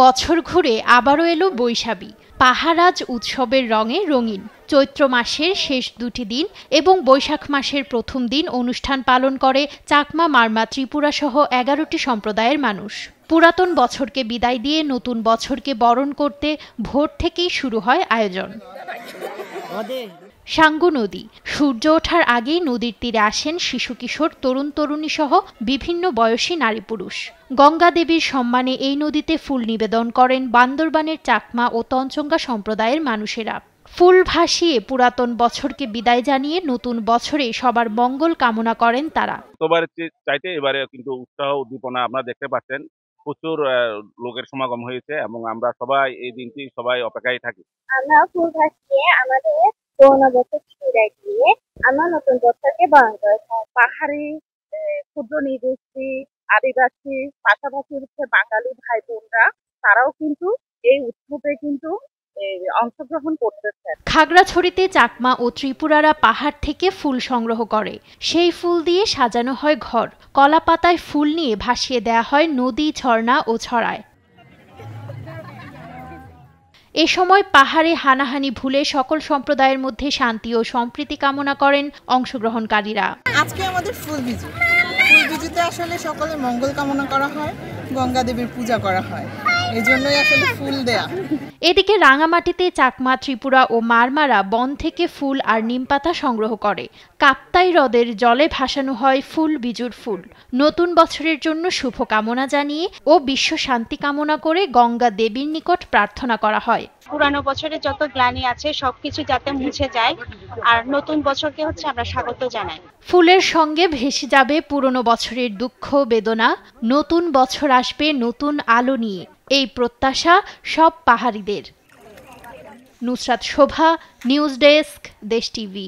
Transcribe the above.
বছর ঘুরে আবারও এলো বৈশাখী। পাহারাজ উৎসবের রঙে রঙিন। চৈত্র মাসের শেষ দুটি দিন এবং বৈশাখ মাসের প্রথম দিন অনুষ্ঠান পালন করে চাকমা, মারমা, ত্রিপুরা সহ ১১টি সম্প্রদায়ের মানুষ। পুরাতন বছরকে বিদায় দিয়ে নতুন বছরকে বরণ করতে ভোর থেকেই শুরু হয় আয়োজন। সাঙ্গু নদী। সূর্য ওঠার আগেই নদীর তীরে আসেন শিশু, কিশোর, তরুণ তরুণী সহ বিভিন্ন বয়সী নারী পুরুষ। গঙ্গা দেবীর সম্মানে এই নদীতে ফুল নিবেদন করেন বান্দরবানের চাকমা ও তঞ্চঙ্গা সম্প্রদায়ের মানুষেরা। ফুল ভাসিয়ে পুরাতন বছরকে বিদায় জানিয়ে নতুন বছরে সবার মঙ্গল কামনা করেন তারা। গতবারের চাইতে এবারে কিন্তু উৎসাহ উদ্দীপনা আপনারা দেখতে পাচ্ছেন, প্রচুর লোকের সমাগম হয়েছে এবং আমরা সবাই এই দিনটি সবাই অপেক্ষায় থাকি। আমরা ফুল ভাসিয়ে আমাদের পুরোনো বছরকে বিদায় দিয়ে আমরা নতুন বছরকে বরণ করে থাকি। পাহাড়ি, ক্ষুদ্র নৃগোষ্ঠী, আদিবাসী, পাশাপাশি হচ্ছে বাঙালি ভাই বোনরা, তারাও কিন্তু এই উৎসবে কিন্তু অংশগ্রহণ করতেছেন। খাগড়াছড়িতে চাকমা ও ত্রিপুরারা পাহাড় থেকে ফুল সংগ্রহ করে। সেই ফুল দিয়ে সাজানো হয় ঘর। কলা পাতায় ফুল নিয়ে ভাসিয়ে দেয়া হয় নদী, ঝর্ণা ও ছড়ায়। এ সময় পাহাড়ে হানাহানি ভুলে সকল সম্প্রদায়ের মধ্যে শান্তি ও সম্প্রীতি কামনা করেন অংশগ্রহণকারীরা। আজকে আমাদের ফুলবিজুতে আসলে সকলের মঙ্গল কামনা করা হয়, গঙ্গা দেবীর পূজা করা হয়, এই জন্যই আসলে ফুল দেয়া। এদিকে রাঙামাটিতে চাকমা, ত্রিপুরা ও মারমারা বন থেকে ফুল আর নিমপাতা সংগ্রহ করে। কাপ্তাই হ্রদের জলে ভাসানো হয় ফুল বিজুর ফুল। নতুন বছরের জন্য শুভ কামনা জানিয়ে ও বিশ্ব শান্তি কামনা করে গঙ্গা দেবীর নিকট প্রার্থনা করা হয়। পুরানো বছরে যত গ্লানি আছে সবকিছু যাতে মুছে যায়, আর নতুন বছরকে আমরা স্বাগত জানাই। ফুলের সঙ্গে ভেসে যাবে পুরনো বছরের দুঃখ বেদনা। নতুন বছর আসবে নতুন আলো নিয়ে, এই প্রত্যাশা সব পাহাড়িদের। নুসরাত শোভা, নিউজ ডেস্ক, দেশ টিভি।